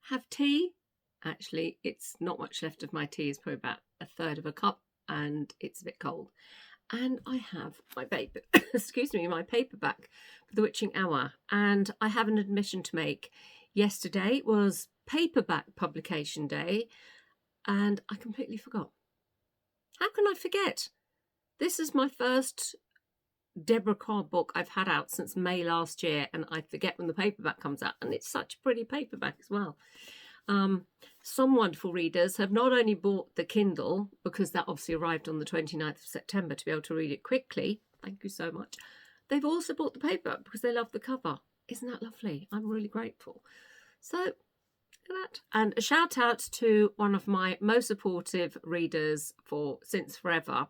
have tea. Actually, it's not much left of my tea. It's probably about a third of a cup, and it's a bit cold. And I have my paper, excuse me, my paperback for The Witching Hour. And I have an admission to make. Yesterday was paperback publication day, and I completely forgot. How can I forget? This is my first Deborah Carr book I've had out since May last year, and I forget when the paperback comes out, and it's such a pretty paperback as well. Some wonderful readers have not only bought the Kindle, because that obviously arrived on the 29th of September to be able to read it quickly. Thank you so much. They've also bought the paperback because they love the cover. Isn't that lovely? I'm really grateful. So, look at that. And a shout out to one of my most supportive readers for since forever,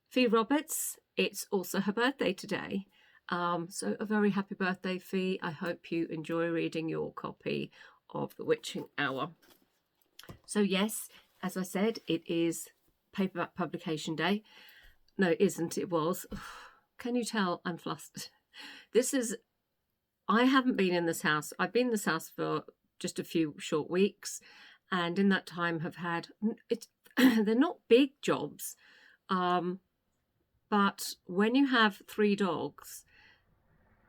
Fee Roberts. It's also her birthday today. So a very happy birthday, Fee. I hope you enjoy reading your copy of The Witching Hour. So yes, as I said, it is paperback publication day. No, it isn't. It was. Can you tell I'm flustered? I haven't been in this house. I've been in this house for just a few short weeks, and in that time have had, they're not big jobs, but when you have 3 dogs,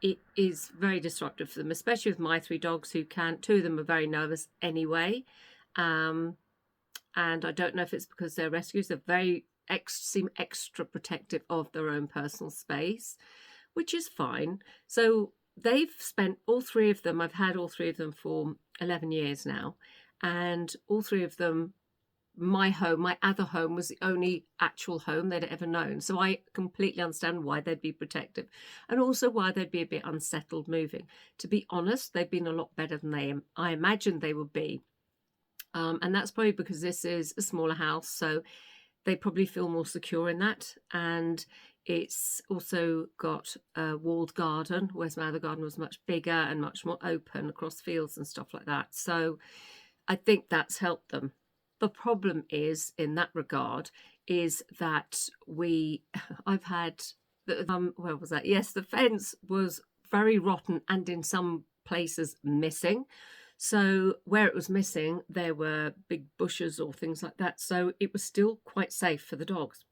it is very disruptive for them, especially with my 3 dogs who 2 of them are very nervous anyway. And I don't know if it's because they're rescues. They're seem extra protective of their own personal space, which is fine. So they've spent, all 3 of them, I've had all 3 of them for 11 years now. And all 3 of them, my other home was the only actual home they'd ever known. So I completely understand why they'd be protective, and also why they'd be a bit unsettled moving. To be honest, they've been a lot better than I imagined they would be. And that's probably because this is a smaller house, so they probably feel more secure in that. And it's also got a walled garden, whereas my other garden was much bigger and much more open across fields and stuff like that. So I think that's helped them. The problem is, in that regard, is that I've had, where was that? Yes, the fence was very rotten and in some places missing. So where it was missing, there were big bushes or things like that. So it was still quite safe for the dogs.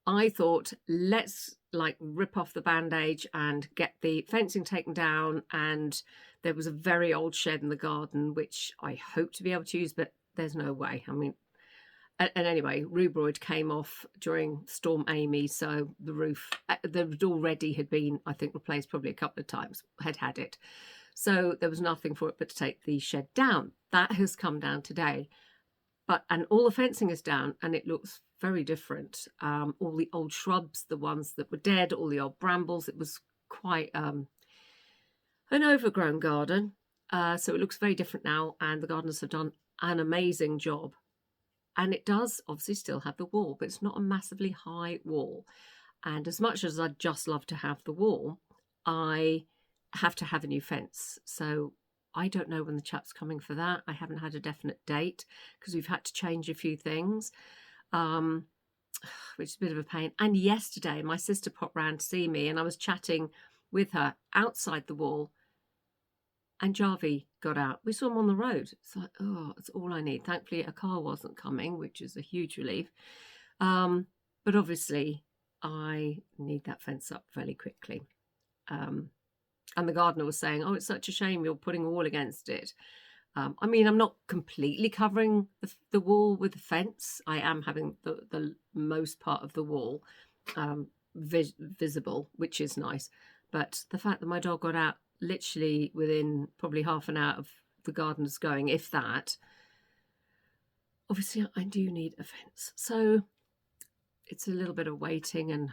I thought, let's rip off the bandage and get the fencing taken down. And there was a very old shed in the garden, which I hope to be able to use, but there's no way. I mean, and anyway, rubroid came off during Storm Amy, so the roof that already had been, I think, replaced probably a couple of times, had it. So there was nothing for it but to take the shed down. That has come down today. And all the fencing is down, and it looks very different. All the old shrubs, the ones that were dead, all the old brambles. It was quite an overgrown garden. So it looks very different now, and the gardeners have done an amazing job. And it does obviously still have the wall, but it's not a massively high wall. And as much as I'd just love to have the wall, I have to have a new fence. So I don't know when the chap's coming for that. I haven't had a definite date because we've had to change a few things, which is a bit of a pain. And yesterday, my sister popped round to see me, and I was chatting with her outside the wall, and Jarvie got out. We saw him on the road. It's like, oh, that's all I need. Thankfully, a car wasn't coming, which is a huge relief. But obviously, I need that fence up fairly quickly. And the gardener was saying, oh, it's such a shame you're putting a wall against it. I mean, I'm not completely covering the wall with the fence. I am having the most part of the wall visible, which is nice. But the fact that my dog got out literally within probably half an hour of the gardeners going, if that, obviously I do need a fence. So it's a little bit of waiting and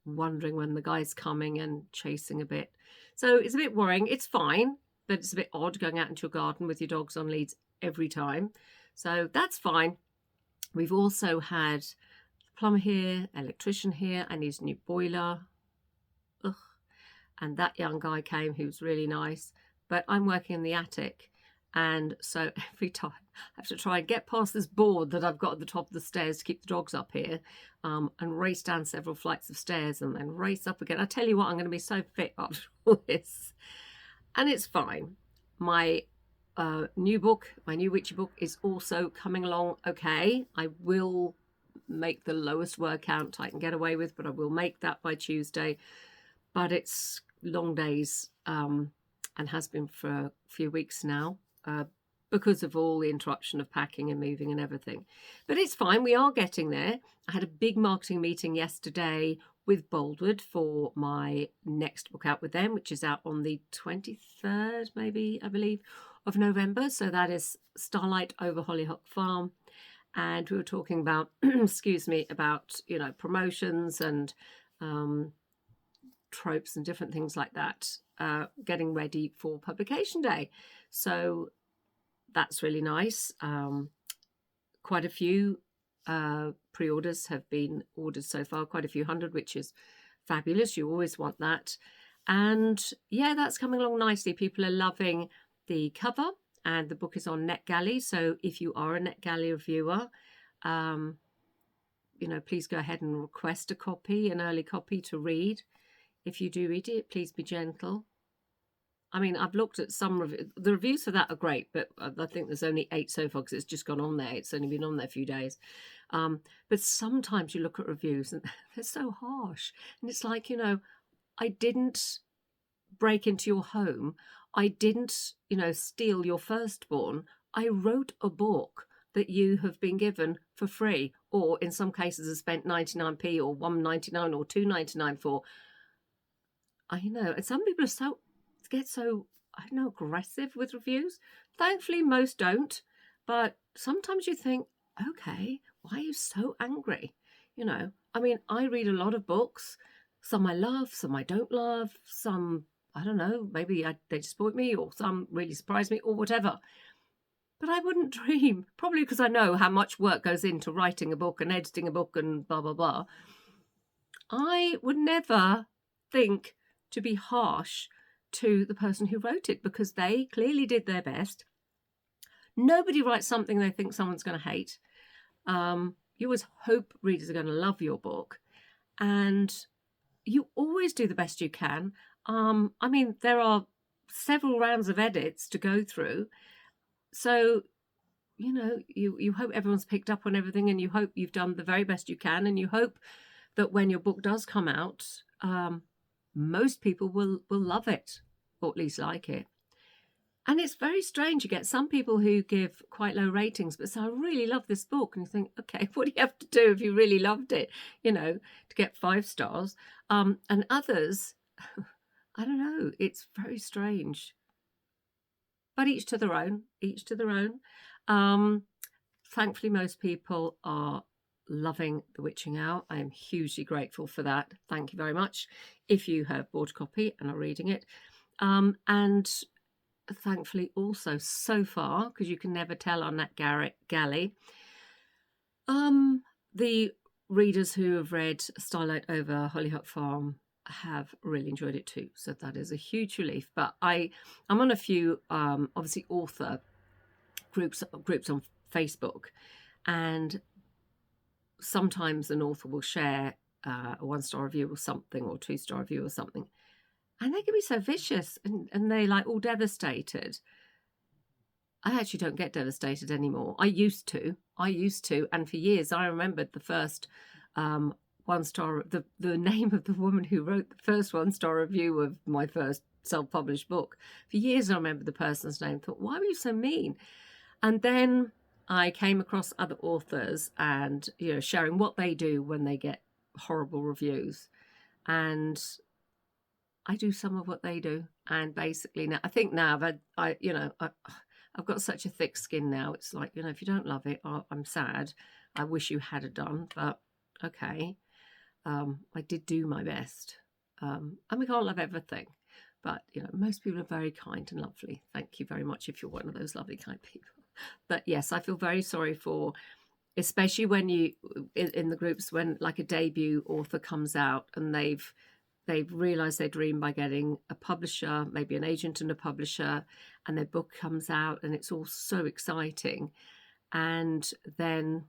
wondering when the guy's coming and chasing a bit. So it's a bit worrying. It's fine, but it's a bit odd going out into your garden with your dogs on leads every time. So that's fine. We've also had a plumber here, electrician here. I need a new boiler. Ugh. And that young guy came, who was really nice. But I'm working in the attic, and so every time I have to try and get past this board that I've got at the top of the stairs to keep the dogs up here, and race down several flights of stairs and then race up again. I tell you what, I'm going to be so fit after all this. And it's fine. My new book, my new witchy book, is also coming along okay. I will make the lowest word count I can get away with, but I will make that by Tuesday. But it's long days, and has been for a few weeks now, because of all the interruption of packing and moving and everything. But it's fine. We are getting there. I had a big marketing meeting yesterday with Boldwood for my next book out with them, which is out on the 23rd, maybe, I believe, of November. So that is Starlight Over Hollyhock Farm. And we were talking about, excuse me, about, promotions and tropes and different things like that, getting ready for publication day. So that's really nice. Quite a few pre-orders have been ordered so far, quite a few hundred, which is fabulous. You always want that. And yeah, that's coming along nicely. People are loving the cover, and the book is on NetGalley. So if you are a NetGalley reviewer, please go ahead and request a copy, an early copy to read. If you do read it, please be gentle. I mean, I've looked at some the reviews for that are great, but I think there's only 8 so far because it's just gone on there. It's only been on there a few days. But sometimes you look at reviews and they're so harsh. And it's like, I didn't break into your home. I didn't, steal your firstborn. I wrote a book that you have been given for free, or in some cases have spent 99p or $1.99 or $2.99 for. And some people get so, aggressive with reviews. Thankfully, most don't. But sometimes you think, okay, why are you so angry? I read a lot of books. Some I love, some I don't love, some, I don't know, maybe they disappoint me, or some really surprise me, or whatever. But I wouldn't dream, probably because I know how much work goes into writing a book and editing a book and blah, blah, blah. I would never think to be harsh to the person who wrote it, because they clearly did their best. Nobody writes something they think someone's going to hate. You always hope readers are going to love your book, and you always do the best you can. There are several rounds of edits to go through, so you hope everyone's picked up on everything, and you hope you've done the very best you can, and you hope that when your book does come out, most people will love it, or at least like it. And it's very strange. You get some people who give quite low ratings, but say, I really love this book. And you think, okay, what do you have to do if you really loved it, to get 5 stars? And others, I don't know, it's very strange. But each to their own, Thankfully, most people are loving The Witching Hour. I am hugely grateful for that. Thank you very much if you have bought a copy and are reading it. And thankfully also, so far, because you can never tell on that galley, the readers who have read Starlight Over Hollyhock Farm have really enjoyed it too. So that is a huge relief. But I'm on a few, obviously, author groups on Facebook, and sometimes an author will share a 1-star review or something, or 2-star review or something, and they can be so vicious, and they all devastated. I actually don't get devastated anymore. I used to, and for years I remembered the first 1-star, the name of the woman who wrote the first 1-star review of my first self-published book. For years I remember the person's name. Thought, why were you so mean? And then I came across other authors and sharing what they do when they get horrible reviews, and I do some of what they do. And basically now, I think now I've got such a thick skin now. It's like, if you don't love it, I'm sad. I wish you had done, but okay. I did do my best. And we can't love everything, but most people are very kind and lovely. Thank you very much if you're one of those lovely, kind people. But yes, I feel very sorry for, especially when you, in the groups, when like a debut author comes out and they've realised their dream by getting a publisher, maybe an agent and a publisher, and their book comes out and it's all so exciting. And then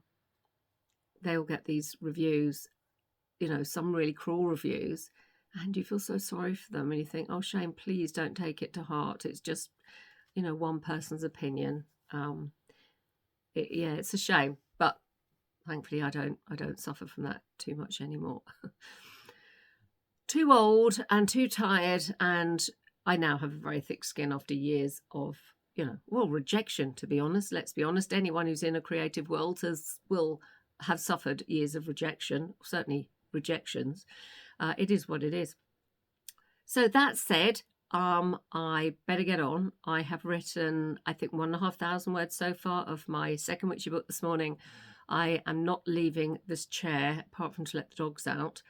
they'll get these reviews, some really cruel reviews, and you feel so sorry for them, and you think, oh, Shane, please don't take it to heart. It's just one person's opinion. It's a shame, but thankfully I don't suffer from that too much anymore. Too old and too tired, and I now have a very thick skin after years of rejection, to be honest. Let's be honest, anyone who's in a creative world will have suffered years of rejection, certainly rejections. It is what it is. So that said, I better get on. I have written, I think, 1,500 words so far of my second witchy book this morning. I am not leaving this chair, apart from to let the dogs out,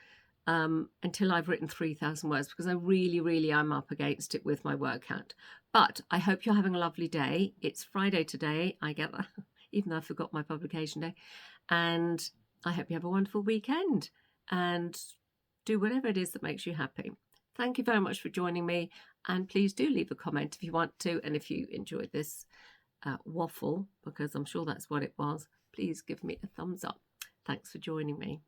until I've written 3,000 words, because I really, really am up against it with my work hat. But I hope you're having a lovely day. It's Friday today. I get that, even though I forgot my publication day. And I hope you have a wonderful weekend and do whatever it is that makes you happy. Thank you very much for joining me. And please do leave a comment if you want to. And if you enjoyed this waffle, because I'm sure that's what it was, please give me a thumbs up. Thanks for joining me.